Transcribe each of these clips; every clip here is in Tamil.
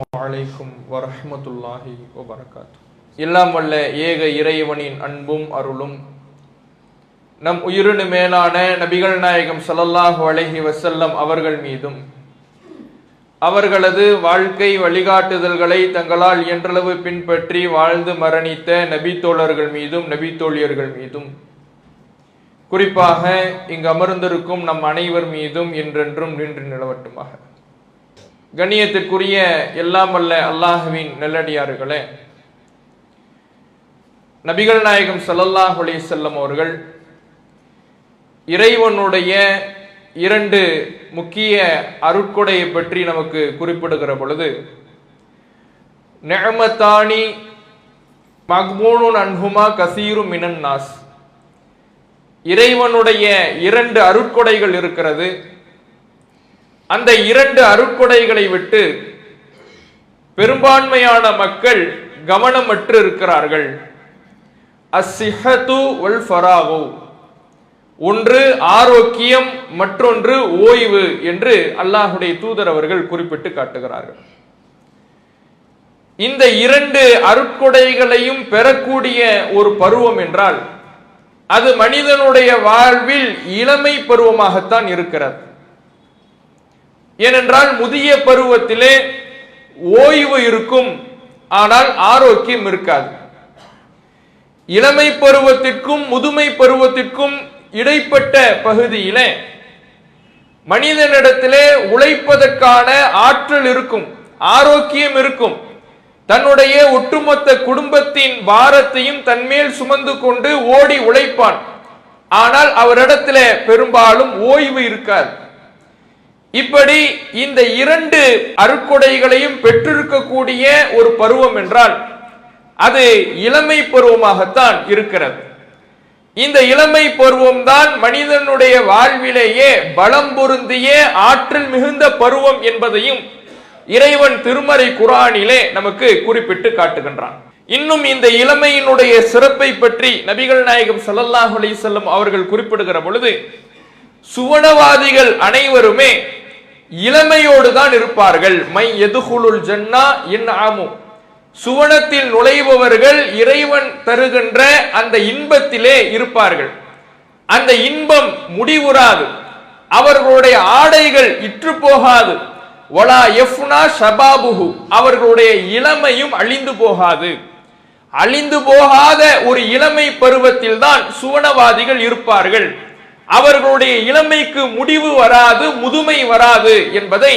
அலைக்கும் வரஹ்மத்துல்லாஹி வபரகாத்து. எல்லாம் வல்ல ஏக இறைவனின் அன்பும் அருளும் நம் உயிரினு மேலான நபிகள் நாயகம் ஸல்லல்லாஹு அலைஹி வஸல்லம் அவர்கள் மீதும் அவர்களது வாழ்க்கை வழிகாட்டுதல்களை தங்களால் இயன்றளவு பின்பற்றி வாழ்ந்து மரணித்த நபி தோழர்கள் மீதும் நபி தோழியர்கள் மீதும் குறிப்பாக இங்கு அமர்ந்திருக்கும் நம் அனைவர் மீதும் என்றென்றும் நின்று நிலவட்டுமாக. கண்ணியத்திற்குரிய எல்லாம் வல்ல அல்லாஹ்வின் நல்லடியார்களே, நபிகள் நாயகம் ஸல்லல்லாஹு அலைஹி வஸல்லம் அவர்கள் இறைவனுடைய இரண்டு முக்கிய அருட்கொடையை பற்றி நமக்கு குறிப்பிடுகிற பொழுது, நிஅமத்தானி மக்பூனுன் அன்ஹுமா கஸீரும் மினன் நாஸ், இறைவனுடைய இரண்டு அருட்கொடைகள் இருக்கிறது. அந்த இரண்டு அருட்கொடைகளை விட்டு பெரும்பான்மையான மக்கள் கவனமற்று இருக்கிறார்கள். அஸ்ஸிஹத்து வல் ஃபராகு, ஒன்று ஆரோக்கியம், மற்றொன்று ஓய்வு என்று அல்லாஹுடைய தூதர் அவர்கள் குறிப்பிட்டு காட்டுகிறார்கள். இந்த இரண்டு அருட்கொடைகளையும் பெறக்கூடிய ஒரு பருவம் என்றால் அது மனிதனுடைய வாழ்வில் இளமை பருவமாகத்தான் இருக்கிறது. ஏனென்றால் முதிய பருவத்திலே ஓய்வு இருக்கும், ஆனால் ஆரோக்கியம் இருக்காது. இளமை பருவத்திற்கும் முதுமை பருவத்திற்கும் இடைப்பட்ட பகுதியிலே மனிதனிடத்திலே உழைப்பதற்கான ஆற்றல் இருக்கும், ஆரோக்கியம் இருக்கும். தன்னுடைய ஒட்டுமொத்த குடும்பத்தின் பாரத்தையும் தன்மேல் சுமந்து கொண்டு ஓடி உழைப்பான். ஆனால் அவரிடத்திலே பெரும்பாலும் ஓய்வு இருக்காது. இப்படி இந்த இரண்டு அருட்கொடைகளையும் பெற்றிருக்கக்கூடிய ஒரு பருவம் என்றால் அது இளமை பருவமாகத்தான் இருக்கிறது. இந்த இளமை பருவம் தான் மனிதனுடைய வாழ்விலேயே பலம் பொருந்திய ஆற்றல் மிகுந்த பருவம் என்பதையும் இறைவன் திருமறை குர்ஆனிலே நமக்கு குறிப்பிட்டு காட்டுகின்றான். இன்னும் இந்த இளமையினுடைய சிறப்பை பற்றி நபிகள் நாயகம் ஸல்லல்லாஹு அலைஹி வஸல்லம் அவர்கள் குறிப்பிடுகிற பொழுது, சுவனவாதிகள் அனைவருமே இளமையோடு தான் இருப்பார்கள். மை யதுகுலுல் ஜன்னா இன்ஆமு, சுவனத்தில் நுழைபவர்கள் இறைவன் தருகின்ற அந்த இன்பத்திலே இருப்பார்கள். அந்த இன்பம் முடிவுறாது, அவர்களுடைய ஆடைகள் இற்று போகாது. வலா யஃப்னா ஷபாபுஹு, அவர்களுடைய இளமையும் அழிந்து போகாது. அழிந்து போகாத ஒரு இளமை பருவத்தில் தான் சுவனவாதிகள் இருப்பார்கள். அவர்களுடைய இளமைக்கு முடிவு வராது, முதுமை வராது என்பதை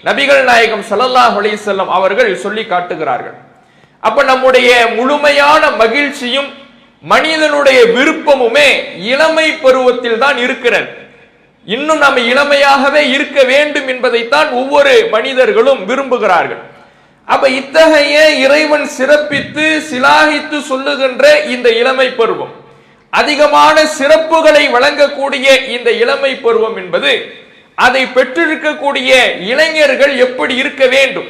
நபிகள் நாயகம் ஸல்லல்லாஹு அலைஹி வஸல்லம் அவர்கள் சொல்லி காட்டுகிறார்கள். அப்ப நம்முடைய முழுமையான மகிழ்ச்சியும் மனிதனுடைய விருப்பமுமே இளமை பருவத்தில் தான் இருக்கிறது. இன்னும் நம்ம இளமையாகவே இருக்க வேண்டும் என்பதைத்தான் ஒவ்வொரு மனிதர்களும் விரும்புகிறார்கள். அப்ப இத்தகைய இறைவன் சிறப்பித்து சிலாகித்து சொல்லுகின்ற இந்த இளமை பருவம், அதிகமான சிறப்புகளை வழங்கக்கூடிய இந்த இளமை பருவம் என்பது, அதை பெற்றிருக்கக்கூடிய இளைஞர்கள் எப்படி இருக்க வேண்டும்,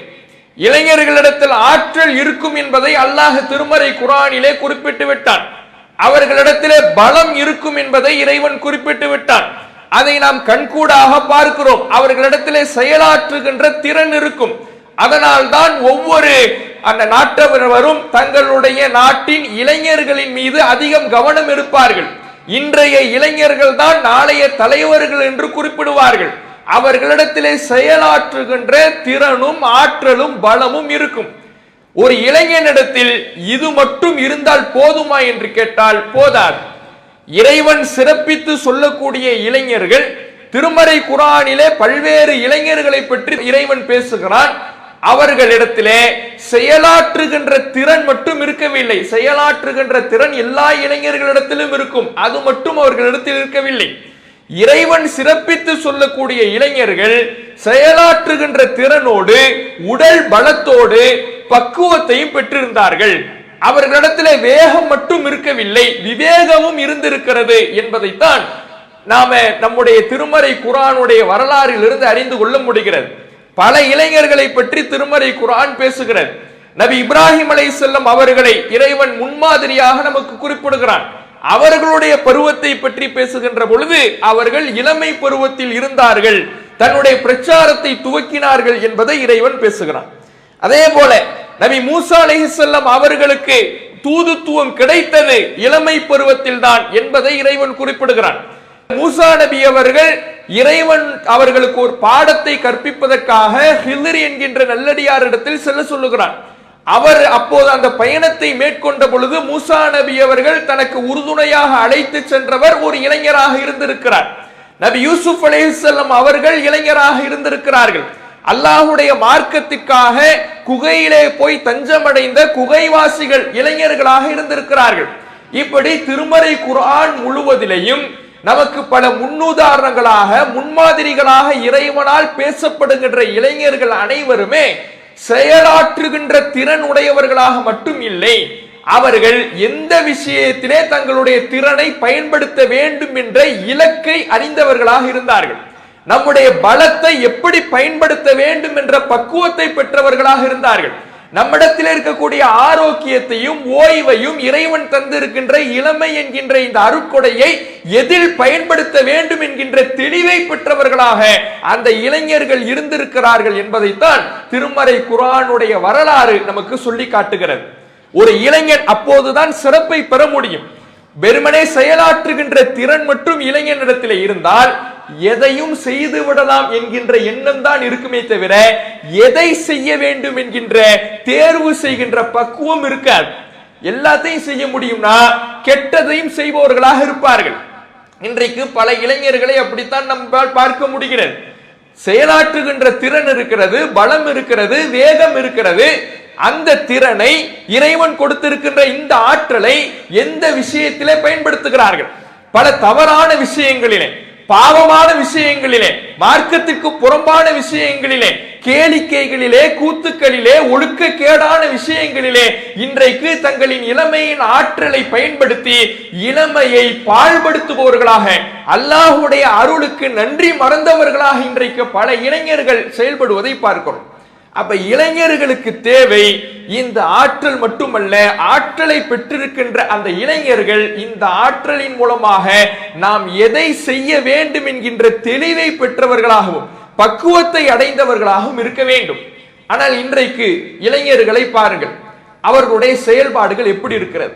இளைஞர்களிடத்தில் ஆற்றல் இருக்கும் என்பதை அல்லாஹ் திருமறை குர்ஆனிலே குறிப்பிட்டு விட்டான். அவர்களிடத்திலே பலம் இருக்கும் என்பதை இறைவன் குறிப்பிட்டு விட்டான். அதை நாம் கண்கூடாக பார்க்கிறோம். அவர்களிடத்திலே செயலாற்றுகின்ற திறன் இருக்கும். அதனால் தான் ஒவ்வொரு அந்த நாட்டவரும் தங்களுடைய நாட்டின் இளைஞர்களின் மீது அதிகம் கவனம் எடுப்பார்கள். இன்றைய இளைஞர்கள் தான் நாளைய தலைவர்கள் என்று குறிப்பிடுவார்கள். அவர்களிடத்திலே செயலாற்றுகின்ற திறனும் ஆற்றலும் பலமும் இருக்கும். ஒரு இளைஞனிடத்தில் இது மட்டும் இருந்தால் போதுமா என்று கேட்டால் போதாது. இறைவன் சிறப்பித்து சொல்லக்கூடிய இளைஞர்கள், திருமறை குர்ஆனிலே பல்வேறு இளைஞர்களை பற்றி இறைவன் பேசுகிறான். அவர்களிடத்திலே செயலாற்றுகின்ற திறன் மட்டும் இருக்கவில்லை. செயலாற்றுகின்ற திறன் எல்லா இளைஞர்களிடத்திலும் இருக்கும், அது மட்டும் அவர்களிடத்தில் இருக்கவில்லை. இறைவன் சிறப்பித்து சொல்லக்கூடிய இளைஞர்கள் செயலாற்றுகின்ற திறனோடு உடல் பலத்தோடு பக்குவத்தையும் பெற்றிருந்தார்கள். அவர்களிடத்திலே வேகம் மட்டும் இருக்கவில்லை, விவேகமும் இருந்திருக்கிறது என்பதைத்தான் நாம நம்முடைய திருமறை குர்ஆனுடைய வரலாறில் இருந்து அறிந்து கொள்ள முடிகிறது. பல இளைஞர்களை பற்றி திருமறை குர்ஆன் பேசுகிறது. நபி இப்ராஹிம் அலைஹிஸ்ஸலாம் அவர்களை இறைவன் முன்மாதிரியாக நமக்கு குறிப்பிடுகிறான். அவர்களுடைய பருவத்தை பற்றி பேசுகின்ற பொழுது அவர்கள் இளமை பருவத்தில் இருந்தார்கள், தன்னுடைய பிரச்சாரத்தை துவக்கினார்கள் என்பதை இறைவன் பேசுகிறான். அதே போல நபி மூசா அலைஹிஸ்ஸலாம் அவர்களுக்கு தூதுத்துவம் கிடைத்தது இளமை பருவத்தில் தான் என்பதை இறைவன் குறிப்பிடுகிறான். மூசா நபி அவர்கள் இறைவன் அவர்களுக்கு ஒரு பாடத்தை கற்பிப்பதற்காக ஹில்ர் என்கின்ற நல்லடியாரிடத்தில் செல்ல சொல்லுகிறான். அவர் அப்போது அந்த பயணத்தை மேற்கொண்ட பொழுது மூசா நபி அவர்கள் தனக்கு உறுதுணையாக அழைத்து சென்றவர் ஒரு இளைஞராக இருந்திருக்கிறார். நபி யூசுப் அலைஹிஸ்ஸலாம் அவர்கள் இளைஞராக இருந்திருக்கிறார்கள். அல்லாஹுடைய மார்க்கத்திற்காக குகையிலே போய் தஞ்சமடைந்த குகைவாசிகள் இளைஞர்களாக இருந்திருக்கிறார்கள். இப்படி திருமறை குர்ஆன் முழுவதிலையும் நமக்கு பல முன்னுதாரணங்களாக முன்மாதிரிகளாக இறைவனால் பேசப்படுகின்ற இளைஞர்கள் அனைவருமே செயலாற்றுகின்ற திறன் உடையவர்களாக மட்டும் இல்லை, அவர்கள் எந்த விஷயத்திலே தங்களுடைய திறனை பயன்படுத்த வேண்டும் என்ற இலக்கை அறிந்தவர்களாக இருந்தார்கள். நம்முடைய பலத்தை எப்படி பயன்படுத்த வேண்டும் என்ற பக்குவத்தை பெற்றவர்களாக இருந்தார்கள். நம்மிடத்தில் இருக்கக்கூடிய ஆரோக்கியத்தையும் ஓய்வையும் இறைவன் தந்திருக்கின்ற இளமை என்கின்ற இந்த அருட்கொடையை எதில் பயன்படுத்த வேண்டும் என்கின்ற தெளிவை பெற்றவர்களாக அந்த இளைஞர்கள் இருந்திருக்கிறார்கள் என்பதைத்தான் திருமறை குர்ஆனுடைய வரலாறு நமக்கு சொல்லி காட்டுகிறது. ஒரு இளைஞன் அப்போதுதான் சிறப்பை பெற முடியும். வெறுமனே செயலாற்றுகின்ற திறன் மட்டும் இளைஞனிடத்தில் இருந்தால் எதையும் செய்து விடலாம் என்கின்ற எண்ணம் தான் இருக்குமே தவிர எதை செய்ய வேண்டும் என்கின்ற தேர்வு செய்கின்ற பக்குவம் இருக்காது. எல்லாத்தையும் செய்ய முடியும்னா கெட்டதையும் செய்பவர்களாக இருப்பார்கள். இன்றைக்கு பல இளைஞர்களை அப்படித்தான் நம்மால் பார்க்க முடிகிறது. செயலாற்றுகின்ற திறன் இருக்கிறது, பலம் இருக்கிறது, வேகம் இருக்கிறது. அந்த திறனை இறைவன் கொடுத்திருக்கின்ற இந்த ஆற்றலை எந்த விஷயத்திலே பயன்படுத்துகிறார்கள்? பல தவறான விஷயங்களிலே, பாவமான விஷயங்களிலே, மார்க்கத்திற்கு புறம்பான விஷயங்களிலே, கேளிக்கைகளிலே, கூத்துக்களிலே, ஒழுக்கக்கேடான விஷயங்களிலே இன்றைக்கு தங்களின் இளமையின் ஆற்றலை பயன்படுத்தி இளமையை பாழ்படுத்துபவர்களாக, அல்லாஹ்வுடைய அருளுக்கு நன்றி மறந்தவர்களாக இன்றைக்கு பல இளைஞர்கள் செயல்படுவதை பார்க்கிறோம். அப்ப இளைஞர்களுக்கு தேவை இந்த ஆற்றல் மட்டுமல்ல, ஆற்றலை பெற்றிருக்கின்ற அந்த இளைஞர்கள் இந்த ஆற்றலின் மூலமாக நாம் எதை செய்ய வேண்டும் என்கின்ற தெளிவை பெற்றவர்களாகவும் பக்குவத்தை அடைந்தவர்களாகவும் இருக்க வேண்டும். ஆனால் இன்றைக்கு இளைஞர்களை பாருங்கள், அவர்களுடைய செயல்பாடுகள் எப்படி இருக்கிறது?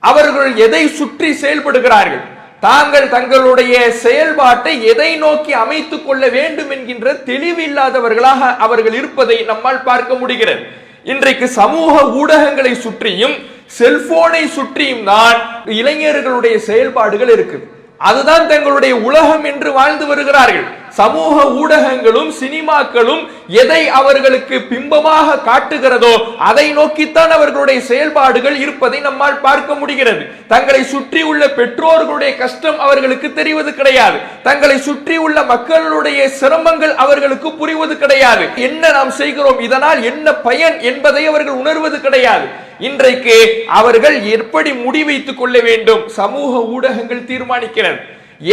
அவர்கள் எதை சுற்றி செயல்படுகிறார்கள்? தாங்கள் தங்களுடைய செயல்பாட்டை எதை நோக்கி அமைத்துக் கொள்ள வேண்டும் என்கின்ற தெளிவு இல்லாதவர்களாக அவர்கள் இருப்பதை நம்மால் பார்க்க முடிகிறது. இன்றைக்கு சமூக ஊடகங்களை சுற்றியும் செல்போனை சுற்றியும் தான் இளைஞர்களுடைய செயல்பாடுகள் இருக்கு. அதுதான் தங்களுடைய உலகம் என்று வாழ்ந்து வருகிறார்கள். சமூக ஊடகங்களும் சினிமாக்களும் எதை அவர்களுக்கு பிம்பமாக காட்டுகிறதோ அதை நோக்கித்தான் அவர்களுடைய செயல்பாடுகள் இருப்பதை நம்மால் பார்க்க முடிகிறது. தங்களை சுற்றி உள்ள பெற்றோர்களுடைய கஷ்டம் அவர்களுக்கு தெரிவது கிடையாது. தங்களை சுற்றி உள்ள மக்களுடைய சிரமங்கள் அவர்களுக்கு புரிவது கிடையாது. என்ன நாம் செய்கிறோம், இதனால் என்ன பயன் என்பதை அவர்கள் உணர்வது கிடையாது. இன்றைக்கு அவர்கள் எப்படி முடிவைத்துக் கொள்ள வேண்டும் சமூக ஊடகங்கள் தீர்மானிக்கிறது.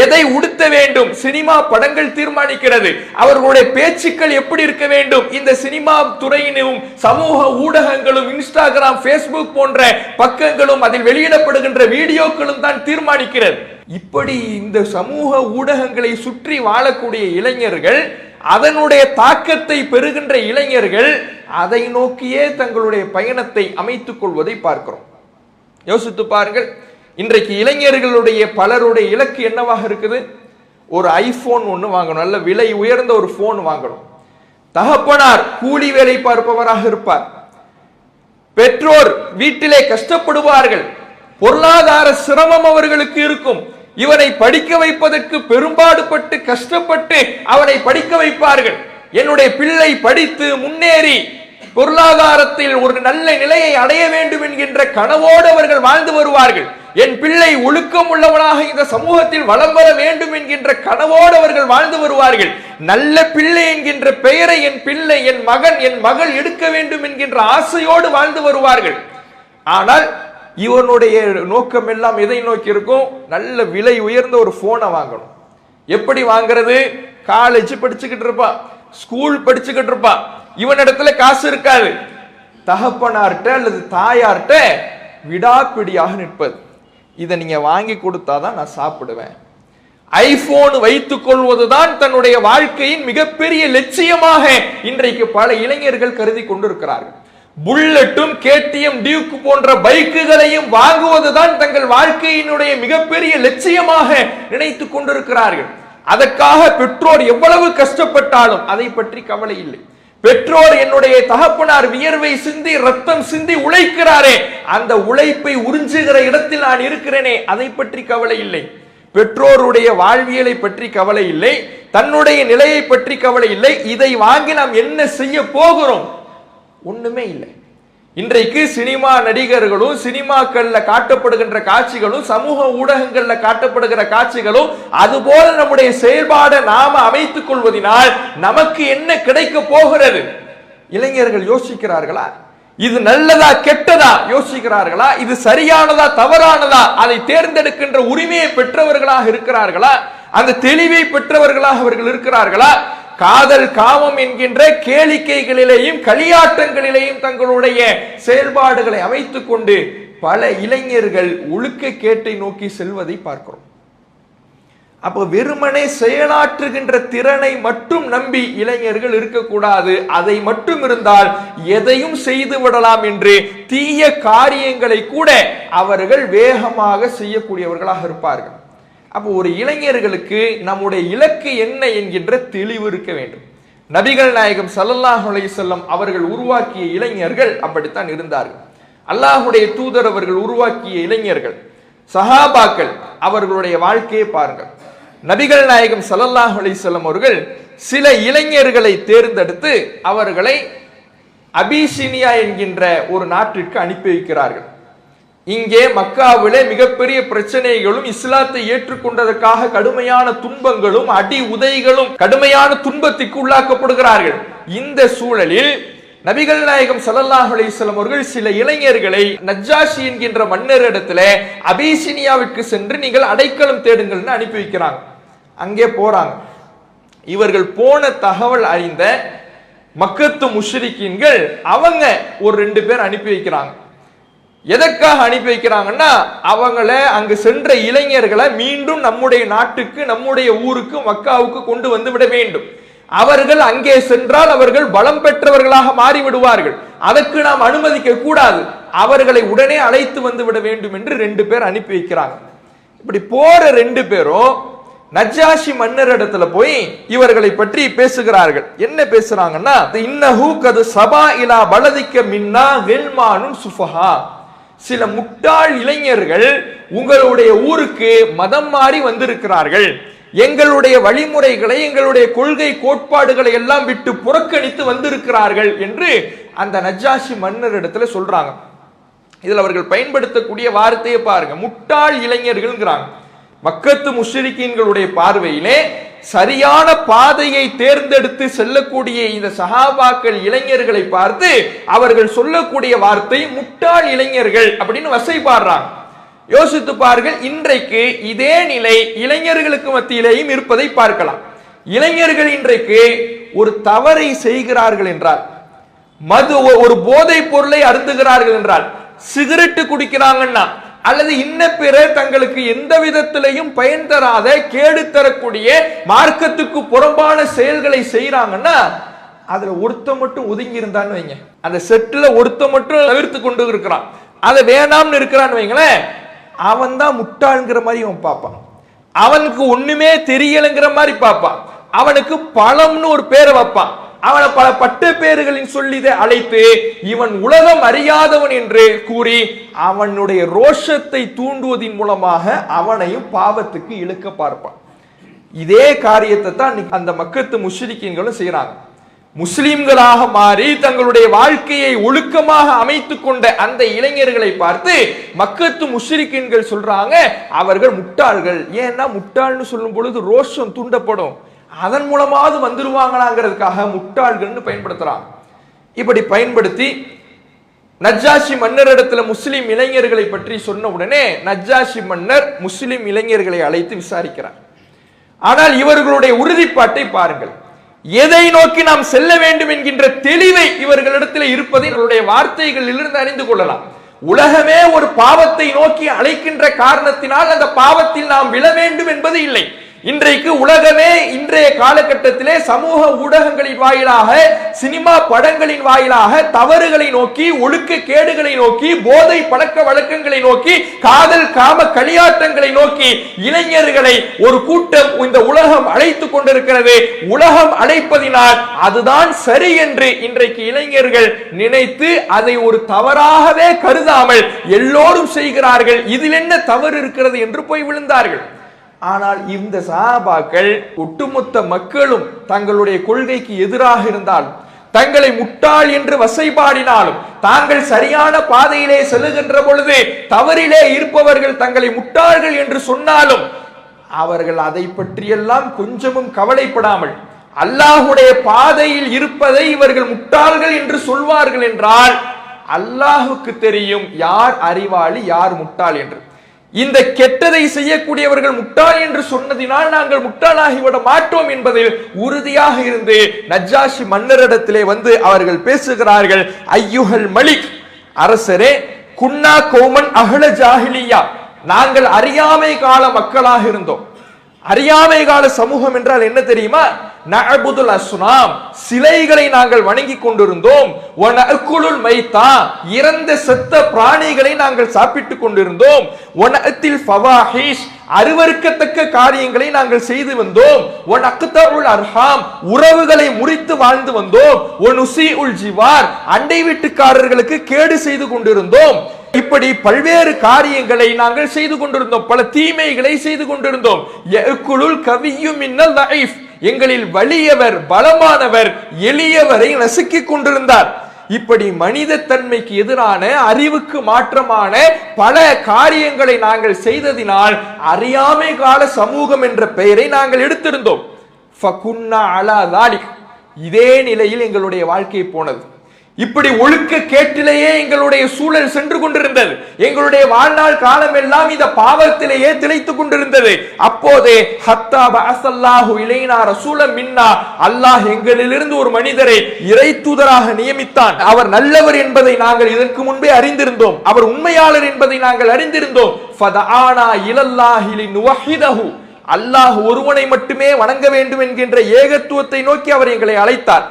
எதை உடுத்த வேண்டும் சினிமா படங்கள் தீர்மானிக்கிறது. அவர்களுடைய பேச்சுக்கள் எப்படி இருக்க வேண்டும் இந்த சினிமா துறையினும் சமூக ஊடகங்களும் இன்ஸ்டாகிராம், ஃபேஸ்புக் போன்ற பக்கங்களும் அதில் வெளியிடப்படுகின்ற வீடியோக்களும் தான் தீர்மானிக்கிறது. இப்படி இந்த சமூக ஊடகங்களை சுற்றி வாழக்கூடிய இளைஞர்கள், அதனுடைய தாக்கத்தை பெறுகின்ற இளைஞர்கள் அதை நோக்கியே தங்களுடைய பயணத்தை அமைத்துக் கொள்வதை பார்க்கிறோம். யோசித்து பாருங்கள், இன்றைக்கு இளைஞர்களுடைய பலருடைய இலக்கு என்னவாக இருக்குது? ஒரு ஐபோன் ஒன்று வாங்கணும், நல்ல விலை உயர்ந்த ஒரு போன் வாங்கணும். தகப்பனார் கூலி வேலை பார்ப்பவராக இருப்பார். பெற்றோர் வீட்டிலே கஷ்டப்படுவார்கள், பொருளாதார சிரமம் அவர்களுக்கு இருக்கும். இவனை படிக்க வைப்பதற்கு பெரும்பாடுபட்டு கஷ்டப்பட்டு அவனை படிக்க வைப்பார்கள். என்னுடைய பிள்ளை படித்து முன்னேறி பொருளாதாரத்தில் ஒரு நல்ல நிலையை அடைய வேண்டும் என்கின்ற கனவோடு அவர்கள் வாழ்ந்து வருவார்கள். என் பிள்ளை ஒழுக்கம் உள்ளவனாக இந்த சமூகத்தில் வளம் வர வேண்டும் என்கின்ற கனவோடு அவர்கள் வாழ்ந்து வருவார்கள். நல்ல பிள்ளை என்கின்ற பெயரை என் பிள்ளை, என் மகன், என் மகள் எடுக்க வேண்டும் என்கின்ற ஆசையோடு வாழ்ந்து வருவார்கள். ஆனால் இவனுடைய நோக்கம் எல்லாம் எதை நோக்கி இருக்கும்? நல்ல விலை உயர்ந்த ஒரு போனை வாங்கணும். எப்படி வாங்குறது? காலேஜ் படிச்சுக்கிட்டு இருப்பான், ஸ்கூல் படிச்சுக்கிட்டு இருப்பான், இவனிடத்துல காசு இருக்காது. தகப்பனார்ட்ட அல்லது தாயார்ட்ட விடாப்பிடியாக நிற்பது. இதை நீங்க வாங்கி கொடுத்தாதான் நான் சாப்பிடுவேன். ஐபோன் வைத்துக் கொள்வதுதான் தன்னுடைய வாழ்க்கையின் மிகப்பெரிய லட்சியமாக இன்றைக்கு பல இளைஞர்கள் கருதி கொண்டிருக்கிறார்கள். புல்லட்டும் கேடிஎம் டியூக் போன்ற பைக்குகளையும் வாங்குவதுதான் தங்கள் வாழ்க்கையினுடைய மிகப்பெரிய லட்சியமாக நினைத்துக் கொண்டிருக்கிறார்கள். அதற்காக பெற்றோர் எவ்வளவு கஷ்டப்பட்டாலும் அதை பற்றி கவலை இல்லை. பெற்றோர் என்னுடைய தகப்பனார் வியர்வை சிந்தி ரத்தம் சிந்தி உழைக்கிறாரே, அந்த உழைப்பை உறிஞ்சுகிற இடத்தில் நான் இருக்கிறேனே, அதை பற்றி கவலை இல்லை. பெற்றோருடைய வாழ்வியலை பற்றி கவலை இல்லை, தன்னுடைய நிலையை பற்றி கவலை இல்லை. இதை வாங்கி நாம் என்ன செய்ய போகிறோம்? ஒண்ணுமே இல்லை. இன்றைக்கு சினிமா நடிகர்களும் சினிமாக்கள்ல காட்டப்படுகின்ற காட்சிகளும் சமூக ஊடகங்கள்ல காட்டப்படுகிற காட்சிகளும் அதுபோல நம்முடைய செயல்பாடை நாம அமைத்துக் கொள்வதனால் நமக்கு என்ன கிடைக்க போகிறது? இளைஞர்கள் யோசிக்கிறார்களா? இது நல்லதா கெட்டதா யோசிக்கிறார்களா? இது சரியானதா தவறானதா அதை தேர்ந்தெடுக்கின்ற உரிமையை பெற்றவர்களாக இருக்கிறார்களா? அந்த தெளிவை பெற்றவர்களாக அவர்கள் இருக்கிறார்களா? காதல் காமம் என்கின்ற கேளிக்கைகளிலேயும் களியாட்டங்களிலேயும் தங்களுடைய செயல்பாடுகளை அமைத்துக் கொண்டு பல இளைஞர்கள் ஒழுக்க கேட்டை நோக்கி செல்வதை பார்க்கிறோம். அப்போ வெறுமனே செயலாற்றுகின்ற திறனை மட்டும் நம்பி இளைஞர்கள் இருக்கக்கூடாது. அதை மட்டும் இருந்தால் எதையும் செய்து விடலாம் என்று தீய காரியங்களை கூட அவர்கள் வேகமாக செய்யக்கூடியவர்களாக இருப்பார்கள். அப்போ ஒரு இளைஞர்களுக்கு நம்முடைய இலக்கு என்ன என்கின்ற தெளிவு இருக்க வேண்டும். நபிகள் நாயகம் ஸல்லல்லாஹு அலைஹி வஸல்லம் அவர்கள் உருவாக்கிய இளைஞர்கள் அப்படித்தான் இருந்தார்கள். அல்லாஹ்வுடைய தூதர் அவர்கள் உருவாக்கிய இளைஞர்கள், சஹாபாக்கள், அவர்களுடைய வாழ்க்கையை பாருங்கள். நபிகள் நாயகம் ஸல்லல்லாஹு அலைஹி வஸல்லம் அவர்கள் சில இளைஞர்களை தேர்ந்தெடுத்து அவர்களை அபிசீனியா என்கின்ற ஒரு நாட்டிற்கு அனுப்பி வைக்கிறார்கள். இங்கே மக்காவிலே மிகப்பெரிய பிரச்சனைகளும் இஸ்லாத்தை ஏற்றுக்கொண்டதற்காக கடுமையான துன்பங்களும் அடி உதைகளும் கடுமையான துன்பத்திற்கு உள்ளாக்கப்படுகிறார்கள். இந்த சூழலில் நபிகள் நாயகம் ஸல்லல்லாஹு அலைஹி வஸல்லம் அவர்கள் சில இளைஞர்களை நஜ்ஜாஷி என்கின்ற மன்னரிடத்துல அபிசீனியாவிற்கு சென்று நீங்கள் அடைக்கலம் தேடுங்கள்னு அனுப்பி வைக்கிறாங்க. அங்கே போறாங்க. இவர்கள் போன தகவல் அறிந்த மக்கத்து முஷ்ரிக்கீன்கள் அவங்க ஒரு 2 பேர் அனுப்பி வைக்கிறாங்க. எதற்காக அனுப்பி வைக்கிறாங்கன்னா, அவங்கள அங்கு சென்ற இளைஞர்களை மீண்டும் நம்முடைய நாட்டுக்கு நம்முடைய ஊருக்கு மக்காவுக்கு கொண்டு வந்து விட வேண்டும். அவர்கள் அங்கே சென்றால் அவர்கள் பலம் பெற்றவர்களாக மாறிவிடுவார்கள். அதற்கு நாம் அனுமதிக்க கூடாது. அவர்களை உடனே அழைத்து வந்து விட வேண்டும் என்று 2 பேர் அனுப்பி வைக்கிறாங்க. இப்படி போற 2 பேரும் நஜ்ஜாஷி மன்னர் இடத்துல போய் இவர்களை பற்றி பேசுகிறார்கள். என்ன பேசுறாங்கன்னா, இன்னஹு கது சபா இலா பலதிக்க மின்னா வெல்மானுன் சுஃபஹா, சில முட்டாள் இளைஞர்கள் உங்களுடைய ஊருக்கு மதம் மாறி வந்திருக்கிறார்கள். எங்களுடைய வழிமுறைகளை எங்களுடைய கொள்கை கோட்பாடுகளை எல்லாம் விட்டு புறக்கணித்து வந்திருக்கிறார்கள் என்று அந்த நஜ்ஜாஷி மன்னர் இடத்துல சொல்றாங்க. இதுல அவர்கள் பயன்படுத்தக்கூடிய வார்த்தையை பாருங்க, முட்டாள் இளைஞர்கள்ங்கிறாங்க. மக்கத்து முஷ்ரிக்கீன்களுடைய பார்வையிலே சரியான பாதையை தேர்ந்தெடுத்து செல்லக்கூடிய இந்த சஹாபாக்கள் இளைஞர்களை பார்த்து அவர்கள் சொல்லக்கூடிய வார்த்தை முட்டாள் இளைஞர்கள் அப்படின்னு வசைபாடுறாங்க. யோசித்து பாருங்கள், இன்றைக்கு இதே நிலை இளைஞர்களுக்கு மத்தியிலேயும் இருப்பதை பார்க்கலாம். இளைஞர்கள் இன்றைக்கு ஒரு தவறை செய்கிறார்கள் என்றால், மது ஒரு போதைப் பொருளை அருந்துகிறார்கள் என்றால், சிகரெட்டு குடிக்கிறாங்கன்னா அல்லது இன்ன பிற தங்களுக்கு எந்த விதத்திலையும் பயன் தராத கேடு தரக்கூடிய மார்க்கத்துக்கு புறம்பான செயல்களை செய்யறாங்கன்னா, அதுல ஒருத்த மட்டும் ஒதுங்கி இருந்தான்னு வைங்க, அந்த செட்டுல ஒருத்த மட்டும் தவிர்த்து கொண்டு இருக்கிறான், அதை வேணாம்னு இருக்கிறான்னு வைங்களேன், அவன் தான் முட்டாள்ங்கிற மாதிரி அவன் பார்ப்பான். அவனுக்கு ஒண்ணுமே தெரியலங்கிற மாதிரி பார்ப்பான். அவனுக்கு பழம்னு ஒரு பேரை வைப்பான். அவனை பல பட்ட பேர்களின் சொல்லி அழைத்து இவன் உலகம் அறியாதவன் என்று கூறி அவனுடைய ரோஷத்தை தூண்டுவதன் மூலமாக அவனையும் பாவத்துக்கு இழுக்க பார்ப்பான். இதே காரியத்தை தான் அந்த மக்கத்து முஷ்ரிக்கீன்களும் செய்யறாங்க. முஸ்லிம்களாக மாறி தங்களுடைய வாழ்க்கையை ஒழுக்கமாக அமைத்துக் கொண்ட அந்த இளைஞர்களை பார்த்து மக்கத்து முஷ்ரிக்கீன்கள் சொல்றாங்க, அவர்கள் முட்டாள்கள். ஏன்னா முட்டாள்னு சொல்லும் பொழுது ரோஷம் தூண்டப்படும், அதன் மூலமாவது வந்துருவாங்களாங்கிறதுக்காக முட்டாள்கள்னு பயன்படுத்துறாங்க. இப்படி பயன்படுத்தி நஜ்ஜாஷி மன்னரிடத்துல முஸ்லிம் இளைஞர்களை பற்றி சொன்ன உடனே நஜ்ஜாஷி மன்னர் முஸ்லிம் இளைஞர்களை அழைத்து விசாரிக்கிறார். ஆனால் இவர்களுடைய உறுதிப்பாட்டை பாருங்கள். எதை நோக்கி நாம் செல்ல வேண்டும் என்கின்ற தெளிவை இவர்களிடத்தில் இருப்பதை இவருடைய வார்த்தைகளிலிருந்து அறிந்து கொள்ளலாம். உலகமே ஒரு பாவத்தை நோக்கி அழைக்கின்ற காரணத்தினால் அந்த பாவத்தில் நாம் விழ வேண்டும் என்பது இல்லை. இன்றைக்கு உலகமே இன்றைய காலகட்டத்திலே சமூக ஊடகங்களின் வாயிலாக, சினிமா படங்களின் வாயிலாக தவறுகளை நோக்கி, ஒழுக்க கேடுகளை நோக்கி, போதை பழக்க வழக்கங்களை நோக்கி, காதல் காம களியாட்டங்களை நோக்கி இளைஞர்களை ஒரு கூட்டம் இந்த உலகம் அழைத்துக் கொண்டிருக்கிறது. உலகம் அழைப்பதினால் அதுதான் சரி என்று இன்றைக்கு இளைஞர்கள் நினைத்து அதை ஒரு தவறாகவே கருதாமல் எல்லோரும் செய்கிறார்கள். இதில் என்ன தவறு இருக்கிறது என்று போய் விழுந்தார்கள். ஆனால் இந்த சஹாபாக்கள் ஒட்டுமொத்த மக்களும் தங்களுடைய கொள்கைக்கு எதிராக இருந்தாலும், தங்களை முட்டாள் என்று வசைபாடினாலும், தாங்கள் சரியான பாதையிலே செல்லுகின்ற பொழுது தவறிலே இருப்பவர்கள் தங்களை முட்டாள்கள் என்று சொன்னாலும் அவர்கள் அதை பற்றியெல்லாம் கொஞ்சமும் கவலைப்படாமல் அல்லாஹுடைய பாதையில் இருப்பதை இவர்கள் முட்டாள்கள் என்று சொல்வார்கள் என்றால் அல்லாஹுக்கு தெரியும் யார் அறிவாளி யார் முட்டாள் என்று. இந்த கெட்டதை செய்யக்கூடியவர்கள் முட்டாள் என்று சொன்னதினால் நாங்கள் முட்டாளாகிவிட மாட்டோம் என்பதில் உறுதியாக இருந்து நஜ்ஜாஷி மன்னரிடத்திலே வந்து அவர்கள் பேசுகிறார்கள். ஐயுஹல் மலிக், அரசரே, குன்னா கௌமன் அஹ்ல ஜாஹிலியா, நாங்கள் அறியாமை கால மக்களாக இருந்தோம். அறியாமை கால சமூகம் என்றால் என்ன தெரியுமா? நஅபுதுல் அஸ்னாம், சிலைகளை நாங்கள் வணங்கி கொண்டிருந்தோம். வ நஅகுலுல் மைத்தா, இறந்த செத்த பிராணிகளை நாங்கள் சாப்பிட்டுக் கொண்டிருந்தோம். வ நஅத்தில் ஃபவாஹிஷ், அருவருக்கத்தக்க காரியங்களை நாங்கள் செய்து வந்தோம். வ நக்தஉல் அர்ஹாம், உறவுகளை முறித்து வாழ்ந்து வந்தோம். வ நுஸீஉல் ஜிவார், அண்டை வீட்டுக்காரர்களுக்கு கேடு செய்து கொண்டிருந்தோம். இப்படி பல்வேறு காரியங்களை நாங்கள் செய்து கொண்டிருந்தோம், பல தீமைகளை செய்து கொண்டிருந்தோம். யஅகுலுல் கவிய்யு மின்னல் லைஃப், எங்களில் வலியவர் பலமானவர் எளியவரை நசுக்கிக் கொண்டிருந்தார். இப்படி மனித தன்மைக்கு எதிரான, அறிவுக்கு மாற்றமான பல காரியங்களை நாங்கள் செய்ததினால் அறியாமை கால சமூகம் என்ற பெயரை நாங்கள் எடுத்திருந்தோம். ஃபகுன்னா அலா தாலிக், இதே நிலையில் எங்களுடைய வாழ்க்கை போனது. இப்படி ஒழுக்க கேட்டிலேயே எங்களுடைய சூழல் சென்று கொண்டிருந்தது. எங்களுடைய வாழ்நாள் காலம் எல்லாம் இந்த பாவத்திலேயே திளைத்துக் கொண்டிருந்தது. அப்போதே ஹத்தா பஅஸல்லாஹு இலைனா ரசூலம் மின்னா, அல்லாஹ் எங்களிலிருந்து ஒரு மனிதரை இறை தூதராக நியமித்தான். அவர் நல்லவர் என்பதை நாங்கள் இதற்கு முன்பே அறிந்திருந்தோம். அவர் உண்மையாளர் என்பதை நாங்கள் அறிந்திருந்தோம். ஃபதஆனா இலல்லாஹி லினுவஹிதஹு, அல்லாஹ் ஒருவனை மட்டுமே வணங்க வேண்டும் என்கின்ற ஏகத்துவத்தை நோக்கி அவர் எங்களை அழைத்தார்.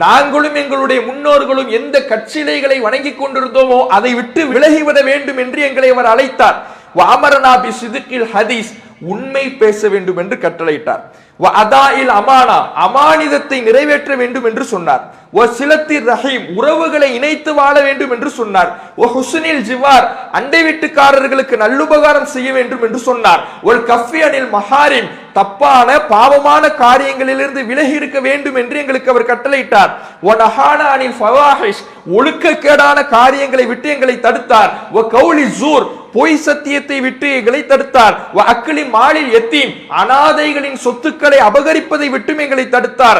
நாங்களும் எங்களுடைய முன்னோர்களும் எந்த கற்சிலைகளை வணங்கி கொண்டிருந்தோமோ அதை விட்டு விலகிவிட வேண்டும் என்று எங்களை அவர் அழைத்தார். ஹதீஸ், உண்மை பேச வேண்டும் என்று கட்டளையிட்டார். அமானா, அமானிதத்தை நிறைவேற்ற வேண்டும் என்று சொன்னார். ரஹீம், உறவுகளை இணைத்து வாழ வேண்டும் என்று சொன்னார். ஜிவார், அண்டை வீட்டுக்காரர்களுக்கு நல்லுபகாரம் செய்ய வேண்டும் என்று சொன்னார். மஹாரிம், தப்பான பாவமான காரியங்களிலிருந்து விலகி இருக்க வேண்டும் என்று எங்களுக்கு அவர் கட்டளையிட்டார். ஒழுக்கக்கேடான காரியங்களை விட்டு எங்களை தடுத்தார். பொய் சத்தியத்தை விட்டு எங்களை தடுத்தார். அக்லி மாலில் யத்தீம், அனாதைகளின் சொத்துக்களை அபகரிப்பதை விட்டும் எங்களை தடுத்தார்.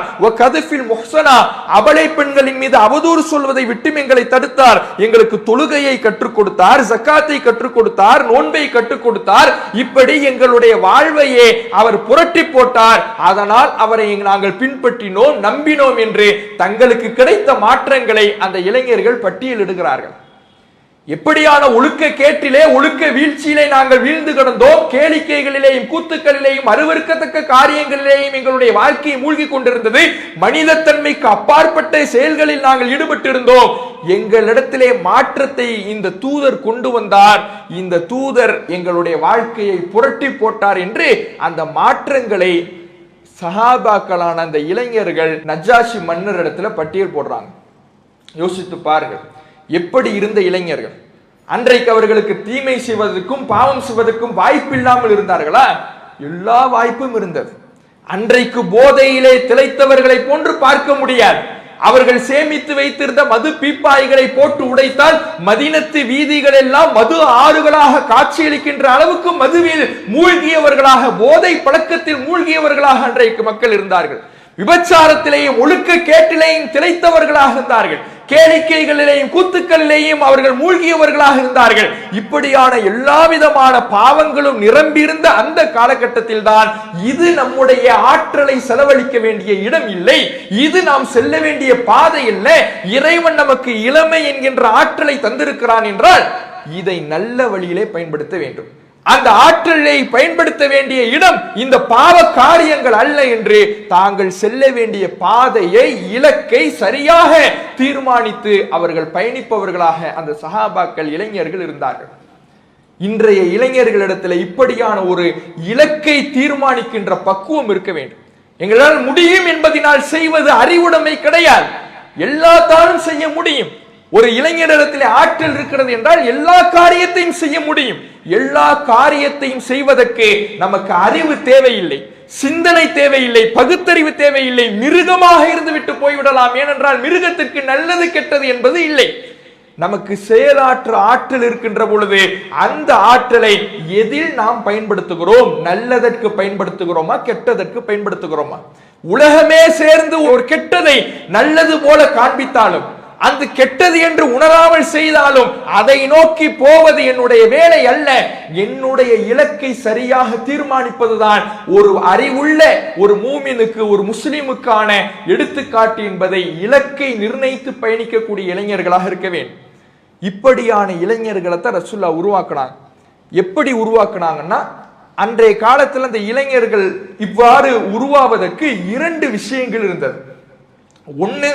அபலை பெண்களின் மீது அவதூறு சொல்வதை விட்டும் எங்களை தடுத்தார். எங்களுக்கு தொழுகையை கற்றுக் கொடுத்தார், ஜக்காத்தை கற்றுக் கொடுத்தார், நோன்பை கற்றுக் கொடுத்தார். இப்படி எங்களுடைய வாழ்வையே அவர் புரட்டி போட்டார். அதனால் அவரை நாங்கள் பின்பற்றினோம், நம்பினோம் என்று தங்களுக்கு கிடைத்த மாற்றங்களை அந்த இளைஞர்கள் பட்டியலிடுகிறார்கள். எப்படியான ஒழுக்க கேட்டிலே, ஒழுக்க வீழ்ச்சியிலே நாங்கள் வீழ்ந்து கிடந்தோம். கேளிக்கைகளிலேயும் கூத்துக்களிலேயும் அருவருக்கத்தக்க காரியங்களிலேயும் எங்களுடைய வாழ்க்கையை மூழ்கி கொண்டிருந்தது. மனிதத்தன்மைக்கு அப்பாற்பட்ட செயல்களில் நாங்கள் ஈடுபட்டிருந்தோம். எங்களிடத்திலே மாற்றத்தை இந்த தூதர் கொண்டு வந்தார். இந்த தூதர் எங்களுடைய வாழ்க்கையை புரட்டி போட்டார் என்று அந்த மாற்றங்களை சஹாபாக்களான அந்த இளைஞர்கள் நஜ்ஜாஷி மன்னர் இடத்துல பட்டியல் போடுறாங்க. யோசித்து பாருங்கள், எப்படி இருந்த இளைஞர்கள். அன்றைக்கு அவர்களுக்கு தீமை செய்வதற்கும் பாவம் செய்வதற்கும் வாய்ப்பு இல்லாமல் இருந்தார்களா? எல்லா வாய்ப்பும் இருந்தது. அன்றைக்கு போதையிலே திளைத்தவர்களை போன்று பார்க்க முடியாது. அவர்கள் சேமித்து வைத்திருந்த மது பீப்பாய்களை போட்டு உடைத்தால் மதீனத்து வீதிகள் எல்லாம் மது ஆறுகளாக காட்சியளிக்கின்ற அளவுக்கு மதுவில் மூழ்கியவர்களாக, போதை பழக்கத்தில் மூழ்கியவர்களாக அன்றைக்கு மக்கள் இருந்தார்கள். விபச்சாரத்திலேயும் ஒழுக்க கேட்டிலேயும் திளைத்தவர்களாக இருந்தார்கள். கேளிக்கைகளிலேயும் கூத்துக்களிலேயும் அவர்கள் மூழ்கியவர்களாக இருந்தார்கள். இப்படியான எல்லா விதமான பாவங்களும் நிரம்பியிருந்த அந்த காலகட்டத்தில் தான் இது நம்முடைய ஆற்றலை செலவழிக்க வேண்டிய இடம் இல்லை, இது நாம் செல்ல வேண்டிய பாதை இல்லை, இறைவன் நமக்கு இளமை என்கின்ற ஆற்றலை தந்திருக்கிறான் என்றால் இதை நல்ல வழியிலே பயன்படுத்த வேண்டும். அந்த ஆற்றலை பயன்படுத்த வேண்டிய இடம் இந்த பாவ காரியங்கள் அல்ல என்று தாங்கள் செல்ல வேண்டிய பாதையை, இலக்கை சரியாக தீர்மானித்து அவர்கள் பயணிப்பவர்களாக அந்த சஹாபாக்கள் இளைஞர்கள் இருந்தார்கள். இன்றைய இளைஞர்களிடத்தில் இப்படியான ஒரு இலக்கை தீர்மானிக்கின்ற பக்குவம் இருக்க வேண்டும். எங்களால் முடியும் என்பதனால் செய்வது அறிவுடைமை கிடையாது. எல்லாத்தாலும் செய்ய முடியும். ஒரு இளைஞரிடத்தில் ஆற்றல் இருக்கிறது என்றால் எல்லா காரியத்தையும் செய்ய முடியும். எல்லா காரியத்தையும் செய்வதற்கு நமக்கு அறிவு தேவையில்லை, சிந்தனை தேவையில்லை, பகுத்தறிவு தேவையில்லை. மிருகமாக இருந்துவிட்டு போய்விடலாம். ஏனென்றால் மிருகத்திற்கு நல்லது கெட்டது என்பது இல்லை. நமக்கு செயலாற்ற ஆற்றல் இருக்கின்ற பொழுது அந்த ஆற்றலை எதில் நாம் பயன்படுத்துகிறோம்? நல்லதற்கு பயன்படுத்துகிறோமா, கெட்டதற்கு பயன்படுத்துகிறோமா? உலகமே சேர்ந்து ஒரு கெட்டதை நல்லது போல காண்பித்தாலும், அந்த கெட்டது என்று உணராமல் செய்தாலும் அதை நோக்கி போவது என்னுடைய வேலை அல்ல. என்னுடைய இலக்கை சரியாக தீர்மானிப்பதுதான் ஒரு அறிவுள்ள ஒரு மூமினுக்கு, ஒரு முஸ்லிமுக்கான எடுத்துக்காட்டு என்பதை இலக்கை நிர்ணயித்து பயணிக்கக்கூடிய இளைஞர்களாக இருக்க வேண்டும். இப்படியான இளைஞர்களை தான் ரசூல்லா உருவாக்குனாங்க. எப்படி உருவாக்குனாங்கன்னா, அன்றைய காலத்தில் அந்த இளைஞர்கள் இவ்வாறு உருவாவதற்கு 2 விஷயங்கள் இருந்தது. ஒன்று,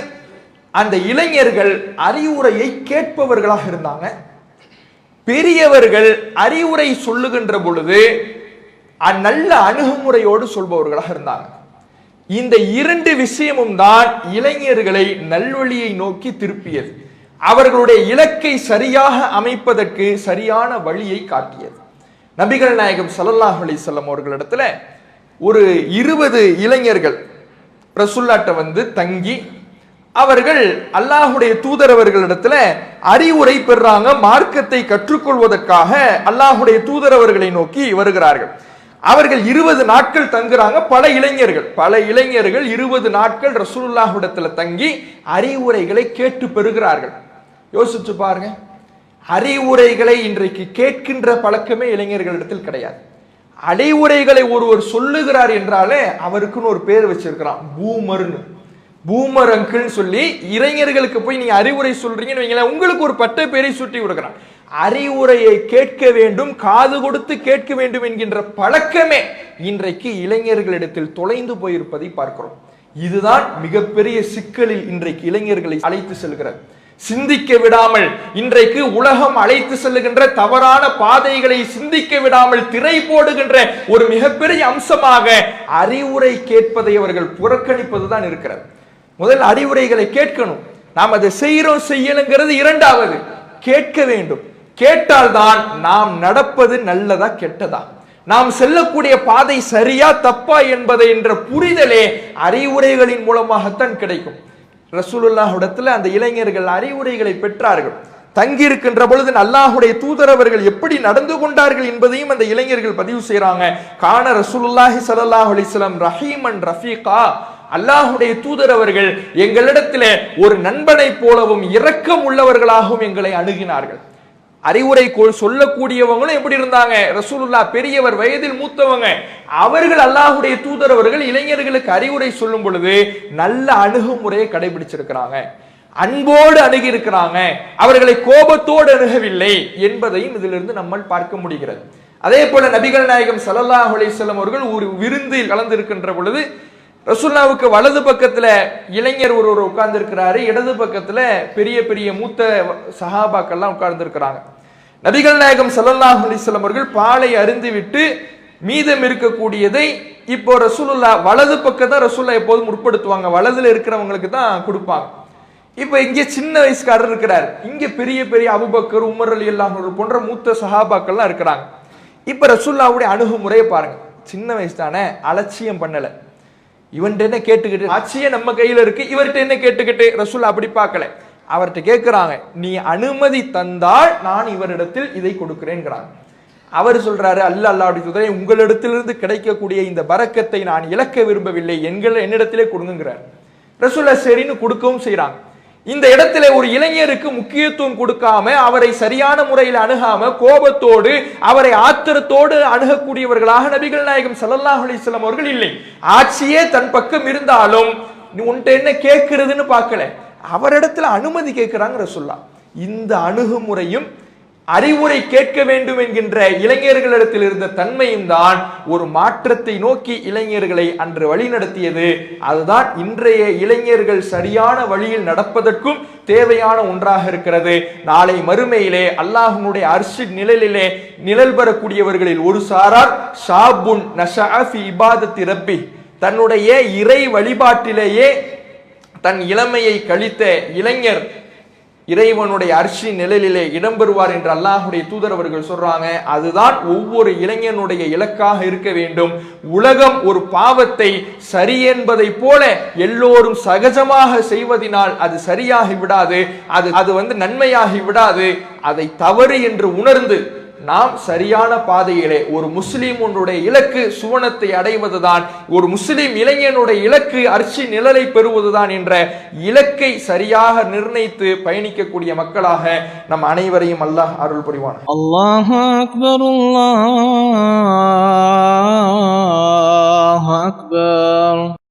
அந்த இளைஞர்கள் அறிவுரையை கேட்பவர்களாக இருந்தாங்க. பெரியவர்கள் அறிவுரை சொல்லுகின்ற பொழுது நல்ல அணுகுமுறையோடு சொல்பவர்களாக இருந்தாங்க. இந்த 2 விஷயமும் தான் இளைஞர்களை நல்வழியை நோக்கி திருப்பியது. அவர்களுடைய இலக்கை சரியாக அமைப்பதற்கு சரியான வழியை காட்டியது. நபிகள் நாயகம் ஸல்லல்லாஹு அலைஹி வஸல்லம் அவர்களிடத்துல ஒரு 20 இளைஞர்கள் ரசூலுல்லாஹ்ட்ட வந்து தங்கி அவர்கள் அல்லாஹுடைய தூதர் அவர்களிடத்துல அறிவுரை பெறாங்க. மார்க்கத்தை கற்றுக்கொள்வதற்காக அல்லாஹுடைய தூதர் அவர்களை நோக்கி வருகிறார்கள். அவர்கள் 20 நாட்கள் தங்குறாங்க. பல இளைஞர்கள் 20 நாட்கள் ரசூலுல்லாஹ்விடத்துல தங்கி அறிவுரைகளை கேட்டு பெறுகிறார்கள். யோசிச்சு பாருங்க, அறிவுரைகளை இன்றைக்கு கேட்கின்ற பழக்கமே இளைஞர்களிடத்தில் கிடையாது. அறிவுரைகளை ஒருவர் சொல்லுகிறார் என்றாலே அவருக்குன்னு ஒரு பேர் வச்சிருக்கிறான், பூமர்னு. பூமர் அங்கிள் சொல்லி இளைஞர்களுக்கு போய் நீங்க அறிவுரை சொல்றீங்கன்னு வைங்களேன், உங்களுக்கு ஒரு பட்ட பேரை சுட்டி கொடுக்கிறான். அறிவுரையை கேட்க வேண்டும், காது கொடுத்து கேட்க வேண்டும் என்கின்ற பழக்கமே இன்றைக்கு இளைஞர்களிடத்தில் தொலைந்து போயிருப்பதை பார்க்கிறோம். இதுதான் மிகப்பெரிய சிக்கலில் இன்றைக்கு இளைஞர்களை அழைத்து செல்கிறது. சிந்திக்க விடாமல் இன்றைக்கு உலகம் அழைத்து செல்லுகின்ற தவறான பாதைகளை சிந்திக்க விடாமல் திரை போடுகின்ற ஒரு மிகப்பெரிய அம்சமாக அறிவுரை கேட்பதை அவர்கள் புறக்கணிப்பதுதான் இருக்கிறது. முதல் அறிவுரைகளை கேட்கணும். நாம் அதை செய்யணுங்கிறது இரண்டாவது. கேட்க வேண்டும். கேட்டால்தான் நாம் நடப்பது நல்லதா கெட்டதா, நாம் செல்லக்கூடிய பாதை சரியா தப்பா என்பதை என்ற புரிதலே அறிவுரைகளின் மூலமாகத்தான் கிடைக்கும். ரசூலுல்லாஹ்விடத்துல அந்த இளைஞர்கள் அறிவுரைகளை பெற்றார்கள். தங்கி இருக்கின்ற பொழுது அல்லாஹுடைய தூதர் அவர்கள் எப்படி நடந்து கொண்டார்கள் என்பதையும் அந்த இளைஞர்கள் பதிவு செய்யறாங்க. கான ரசூலுல்லாஹி ஸல்லல்லாஹு அலைஹி வஸல்லம் ரஹீமன் ரஃபீகா, அல்லாஹுடைய தூதர் அவர்கள் எங்களிடத்திலே ஒரு நண்பனை போலவும் இரக்கம் உள்ளவர்களாகவும் எங்களை அணுகினார்கள். அறிவுரை சொல்லக்கூடியவங்களும் எப்படி இருந்தாங்க? ரசூலுல்லாஹ் பெரியவர், வயதில் மூத்தவங்க. அவர்கள் அல்லாஹுடைய தூதர் அவர்கள் இளைஞர்களுக்கு அறிவுரை சொல்லும் பொழுது நல்ல அணுகுமுறையை கடைபிடிச்சிருக்கிறாங்க, அன்போடு அணுகி இருக்கிறாங்க, அவர்களை கோபத்தோடு அணுகவில்லை என்பதையும் இதிலிருந்து நம்மால் பார்க்க முடிகிறது. அதே போல நபிகள் நாயகம் ஸல்லல்லாஹு அலைஹி வஸல்லம் அவர்கள் ஒரு விருந்தில் கலந்து இருக்கின்ற பொழுது ரசூலுல்லாஹ்வுக்கு வலது பக்கத்துல இளைஞர் ஒருவர் உட்கார்ந்து இருக்கிறாரு, இடது பக்கத்துல பெரிய பெரிய மூத்த சஹாபாக்கள்லாம் உட்கார்ந்து இருக்கிறாங்க. நபிகள் நாயகம் ஸல்லல்லாஹு அலைஹி வஸல்லம் அவர்கள் பாலை அருந்தி விட்டு மீதம் இருக்கக்கூடியதை இப்போ ரசூலுல்லாஹ் வலது பக்கம் தான் ரசூலுல்லாஹ் எப்போதும் முற்படுத்துவாங்க, வலதுல இருக்கிறவங்களுக்கு தான் கொடுப்பாங்க. இப்ப இங்க சின்ன வயசுக்காரர் இருக்கிறார், இங்க பெரிய பெரிய அபூபக்கர், உமர் ரலியல்லாஹு அன்ஹு போன்ற மூத்த சஹாபாக்கள்லாம் இருக்கிறாங்க. இப்ப ரசூலுல்லாஹ்வுடைய அணுகுமுறையை பாருங்க. சின்ன வயசு தானே, அலட்சியம் பண்ணல. இவன்ட்ட என்ன கேட்டுக்கிட்டு, ஆட்சியே நம்ம கையில இருக்கு, இவர்கிட்ட என்ன கேட்டுக்கிட்டு, ரசூலுல்லாஹ் அப்படி பார்க்கல. அவர்கிட்ட கேட்கிறாங்க, நீ அனுமதி தந்தால் நான் இவரிடத்தில் இதை கொடுக்கிறேன்ங்கிறாங்க. அவர் சொல்றாரு, அல்லாஹ் அப்படி சொல்றேன், உங்களிடத்திலிருந்து கிடைக்கக்கூடிய இந்த பரக்கத்தை நான் இழக்க விரும்பவில்லை, என்னிடத்திலே கொடுங்கிறார். ரசூலுல்லாஹ் சரின்னு கொடுக்கவும் செய்யறாங்க. இந்த இடத்துல ஒரு இளைஞருக்கு முக்கியத்துவம் கொடுக்காம, அவரை சரியான முறையில் அணுகாம, கோபத்தோடு அவரை ஆத்திரத்தோடு அணுகக்கூடியவர்களாக நபிகள் நாயகம் ஸல்லல்லாஹு அலைஹி வஸல்லம் அவர்கள் இல்லை. ஆட்சியே தன் பக்கம் இருந்தாலும் நீ உன்கிட்ட என்ன கேட்கிறதுன்னு பார்க்கல, அவரிடத்துல அனுமதி கேட்கிறாங்க ரசூலுல்லாஹ். இந்த அணுகுமுறையும் அறிவுரை கேட்க வேண்டும் என்கின்ற இளைஞர்களிடத்தில் இருந்த தன்மையும் தான் ஒரு மாற்றத்தை நோக்கி இளைஞர்களை அன்று வழிநடத்தியது. அதுதான் இன்றைய இளைஞர்கள் சரியான வழியில் நடப்பதற்கும் தேவையான ஒன்றாக இருக்கிறது. நாளை மறுமையிலே அல்லாஹ்வுடைய அர்ஷின் நிழலிலே நிழல் பெறக்கூடியவர்களில் ஒரு சாரார் ஷாபுன் நஷஅ ஃபி இபாதத்தி ரப்பி, தன்னுடைய இறை வழிபாட்டிலேயே தன் இளமையை கழித்த இளைஞர் இறைவனுடைய அர்ஷின் நிழலிலே இடம்பெறுவார் என்று அல்லாஹ்வுடைய தூதர் அவர்கள் சொல்றாங்க. அதுதான் ஒவ்வொரு இளைஞனுடைய இலக்காக இருக்க வேண்டும். உலகம் ஒரு பாவத்தை சரி என்பதை போல எல்லோரும் சகஜமாக செய்வதனால் அது சரியாகி விடாது, அது நன்மையாகி விடாது. அதை தவறு என்று உணர்ந்து நாம் சரியான பாதையிலே, ஒரு முஸ்லிம் ஒன்றுடைய இலக்கு சுவனத்தை அடைவதுதான், ஒரு முஸ்லிம் இளைஞனுடைய இலக்கு அர்ச்சி நிழலை பெறுவதுதான் என்ற இலக்கை சரியாக நிர்ணயித்து பயணிக்கக்கூடிய மக்களாக நம் அனைவரையும் அல்லாஹ் அருள் புரிவான். அல்லாஹு அக்பர், அல்லாஹு அக்பர்.